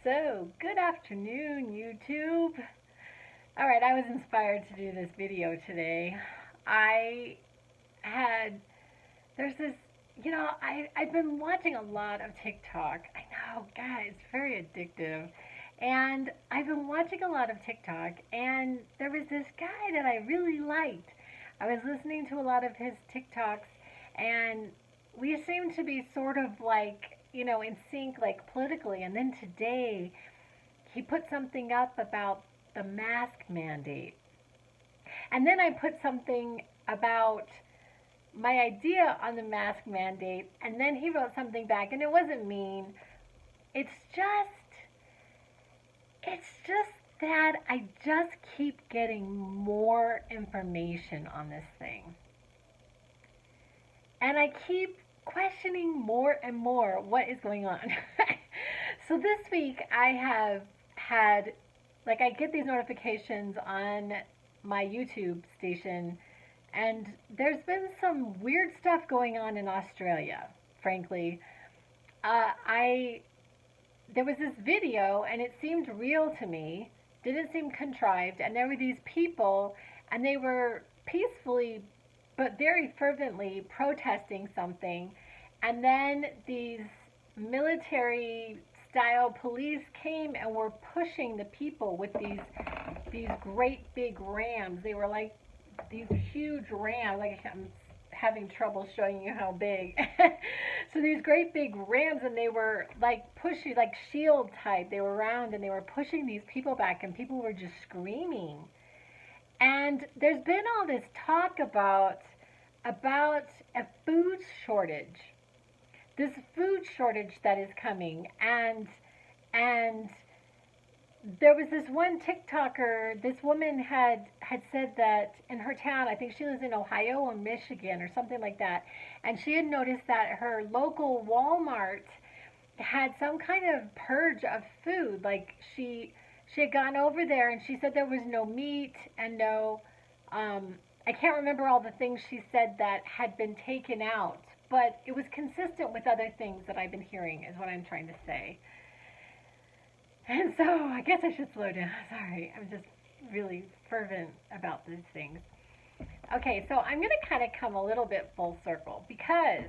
So, good afternoon, YouTube. All right, I was inspired to do this video today. I had, there's this, I've been watching a lot of TikTok. I know, guys, it's very addictive. And I've been watching a lot of TikTok, and there was this guy that I really liked. I was listening to a lot of his TikToks, and we seem to be sort of like, in sync, like politically. And then today, he put something up about the mask mandate. And then I put something about my idea on the mask mandate, and then he wrote something back, and it wasn't mean. It's just, it's just that I just keep getting more information on this thing. And I keep questioning more and more what is going on. So this week I have had, I get these notifications on my YouTube station, and there's been some weird stuff going on in Australia, frankly. There was this video, and it seemed real to me, didn't seem contrived, and there were these people, and they were peacefully but very fervently protesting something, and then these military style police came and were pushing the people with these great big rams. They were like these huge rams. Like, I'm having trouble showing you how big. So these great big rams, and they were like pushing, like shield type. They were round, and they were pushing these people back, and people were just screaming. And there's been all this talk about a food shortage. This food shortage that is coming, and there was this one TikToker, this woman had said that in her town, I think she lives in Ohio or Michigan or something like that, and she had noticed that her local Walmart had some kind of purge of food. Like, she had gone over there, and she said there was no meat and no, I can't remember all the things she said that had been taken out, but it was consistent with other things that I've been hearing, is what I'm trying to say. And so I guess I should slow down. Sorry, I'm just really fervent about these things. Okay, so I'm going to kind of come a little bit full circle, because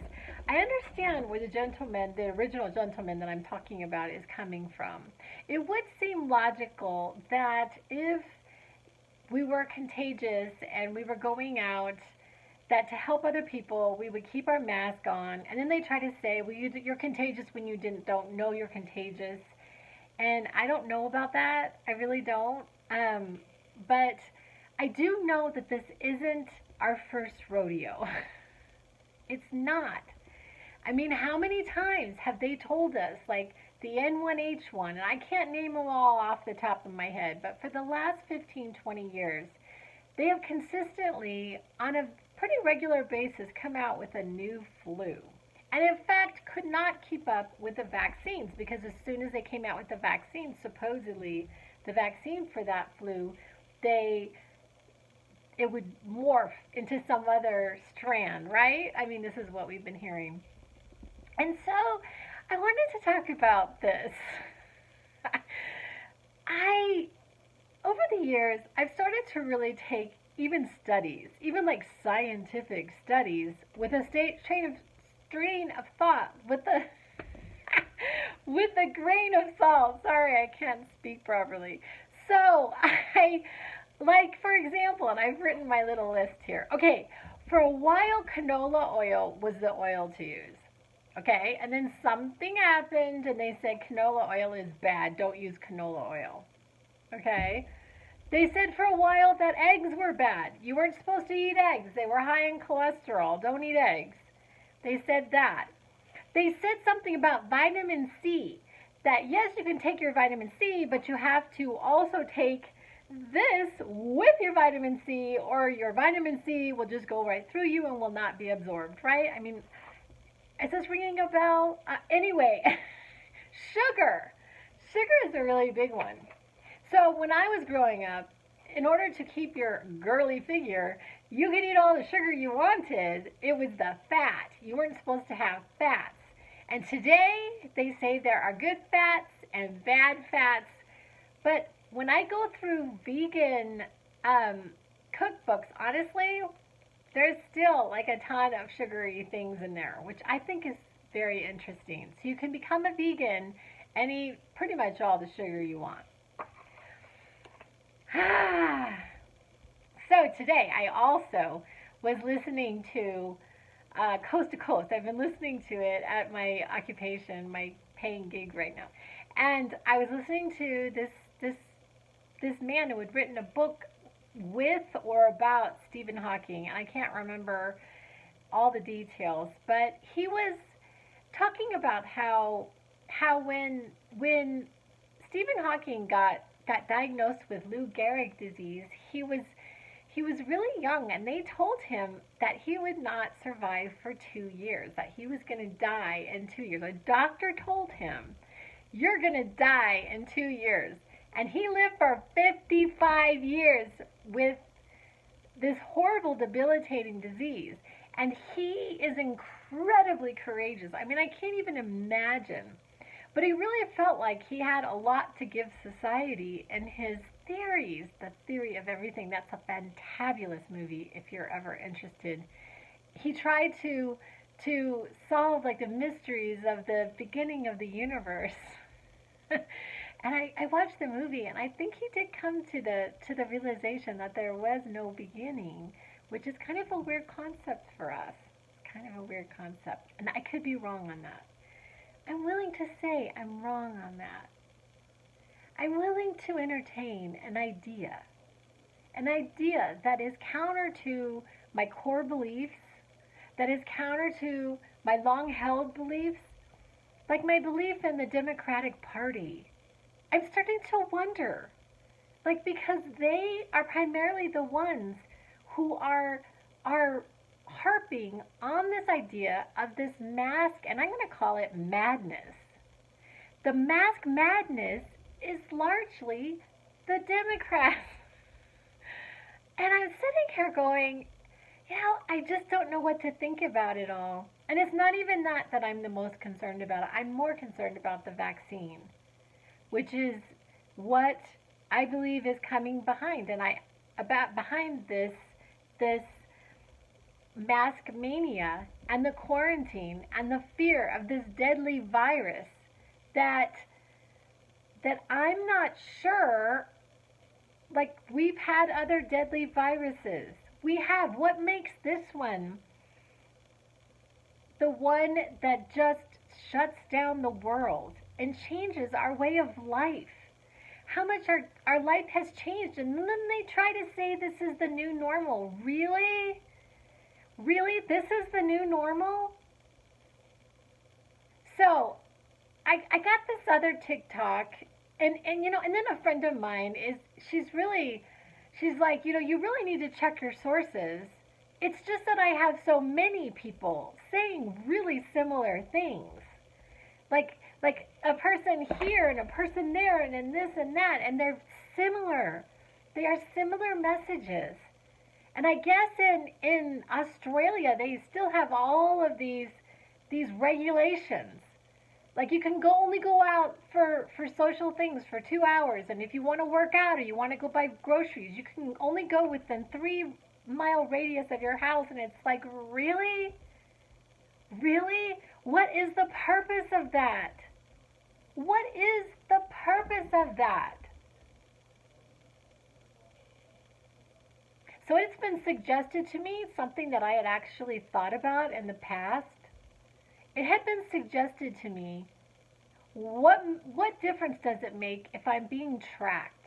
I understand where the gentleman, the original gentleman that I'm talking about, is coming from. It would seem logical that if we were contagious and we were going out, that to help other people, we would keep our mask on. And then they try to say, well, you're contagious when you don't know you're contagious. And I don't know about that. I really don't. But I do know that this isn't our first rodeo. It's not. I mean, how many times have they told us, like, the N1H1, and I can't name them all off the top of my head, but for the last 15, 20 years, they have consistently, on a pretty regular basis, come out with a new flu. And in fact, could not keep up with the vaccines, because as soon as they came out with the vaccine, supposedly the vaccine for that flu, it would morph into some other strand, right? I mean, this is what we've been hearing. And so I wanted to talk about this. Over the years, I've started to really take even studies, even like scientific studies, with a strain of thought, with the with a grain of salt. Sorry, I can't speak properly. So for example, and I've written my little list here. Okay, for a while, canola oil was the oil to use. Okay, and then something happened, and they said canola oil is bad. Don't use canola oil. Okay, they said for a while that eggs were bad. You weren't supposed to eat eggs. They were high in cholesterol. Don't eat eggs. They said that. They said something about vitamin C, that yes, you can take your vitamin C, but you have to also take this with your vitamin C, or your vitamin C will just go right through you and will not be absorbed, right? I mean, is this ringing a bell? Anyway, sugar. Sugar is a really big one. So when I was growing up, in order to keep your girly figure, you could eat all the sugar you wanted. It was the fat. You weren't supposed to have fats. And today, they say there are good fats and bad fats. But when I go through vegan cookbooks, honestly, there's still like a ton of sugary things in there, which I think is very interesting. So you can become a vegan and eat pretty much all the sugar you want. So today I also was listening to Coast to Coast. I've been listening to it at my occupation, my paying gig right now, and I was listening to this man who had written a book with or about Stephen Hawking, and I can't remember all the details, but he was talking about how when Stephen Hawking got diagnosed with Lou Gehrig disease, he was really young, and they told him that he would not survive for 2 years, that he was going to die in 2 years. A doctor told him, "You're going to die in 2 years." And he lived for 55 years with this horrible, debilitating disease. And he is incredibly courageous. I mean, I can't even imagine. But he really felt like he had a lot to give society, and his theories, The Theory of Everything, that's a fantabulous movie if you're ever interested. He tried to solve like the mysteries of the beginning of the universe. And I watched the movie, and I think he did come to the realization that there was no beginning, which is kind of a weird concept for us. Kind of a weird concept. And I could be wrong on that. I'm willing to say I'm wrong on that. I'm willing to entertain an idea that is counter to my core beliefs, that is counter to my long held beliefs, like my belief in the Democratic Party. I'm starting to wonder, like, because they are primarily the ones who are harping on this idea of this mask, and I'm going to call it madness. The mask madness is largely the Democrats. And I'm sitting here going, I just don't know what to think about it all. And it's not even that I'm the most concerned about it. I'm more concerned about the vaccine, which is what I believe is coming behind, behind this mask mania and the quarantine and the fear of this deadly virus that I'm not sure. Like, we've had other deadly viruses. We have. What makes this one the one that just shuts down the world and changes our way of life? How much our life has changed, and then they try to say this is the new normal. Really? Really? This is the new normal? So, I got this other TikTok, and then a friend of mine she's like, you really need to check your sources. It's just that I have so many people saying really similar things. Like a person here and a person there and then this and that, and they're similar. They are similar messages. And I guess in Australia they still have all of these regulations. Like, you can only go out for social things for 2 hours, and if you want to work out or you want to go buy groceries, you can only go within 3-mile radius of your house. And it's like, really? Really? What is the purpose of that? What is the purpose of that? So it's been suggested to me, something that I had actually thought about in the past. It had been suggested to me, what difference does it make if I'm being tracked?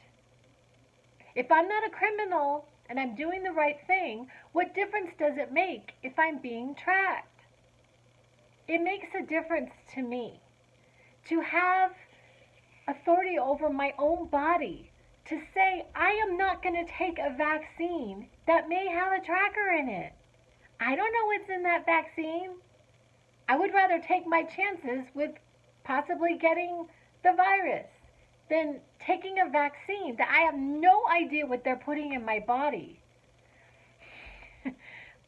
If I'm not a criminal and I'm doing the right thing, what difference does it make if I'm being tracked? It makes a difference to me to have authority over my own body, to say I am not going to take a vaccine that may have a tracker in it. I don't know what's in that vaccine. I would rather take my chances with possibly getting the virus than taking a vaccine that I have no idea what they're putting in my body.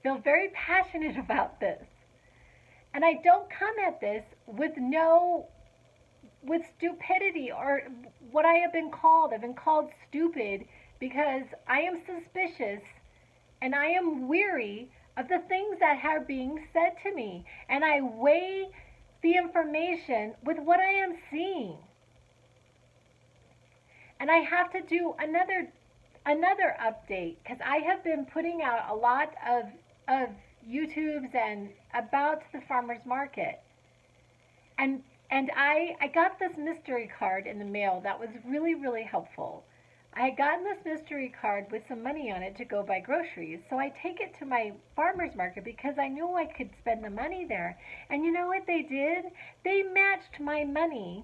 Feel very passionate about this. And I don't come at this with no with stupidity, or what I have been called. I've been called stupid because I am suspicious and I am weary of the things that are being said to me. And I weigh the information with what I am seeing. And I have to do another update because I have been putting out a lot of YouTubes and about the farmers market. And I got this mystery card in the mail that was really, really helpful. I had gotten this mystery card with some money on it to go buy groceries. So I take it to my farmer's market because I knew I could spend the money there. And you know what they did? They matched my money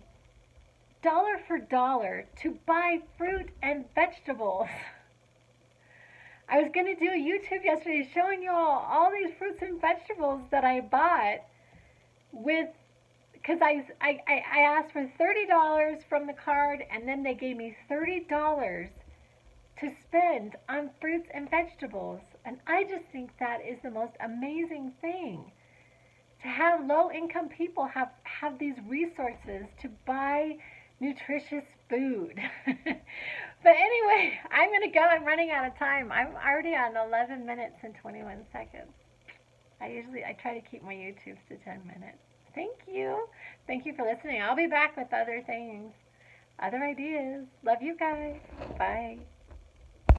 dollar for dollar to buy fruit and vegetables. I was going to do a YouTube yesterday showing you all these fruits and vegetables that I bought with, because I asked for $30 from the card, and then they gave me $30 to spend on fruits and vegetables. And I just think that is the most amazing thing. To have low-income people have these resources to buy nutritious food. But anyway, I'm going to go. I'm running out of time. I'm already on 11 minutes and 21 seconds. I try to keep my YouTubes to 10 minutes. Thank you. Thank you for listening. I'll be back with other things, other ideas. Love you guys. Bye.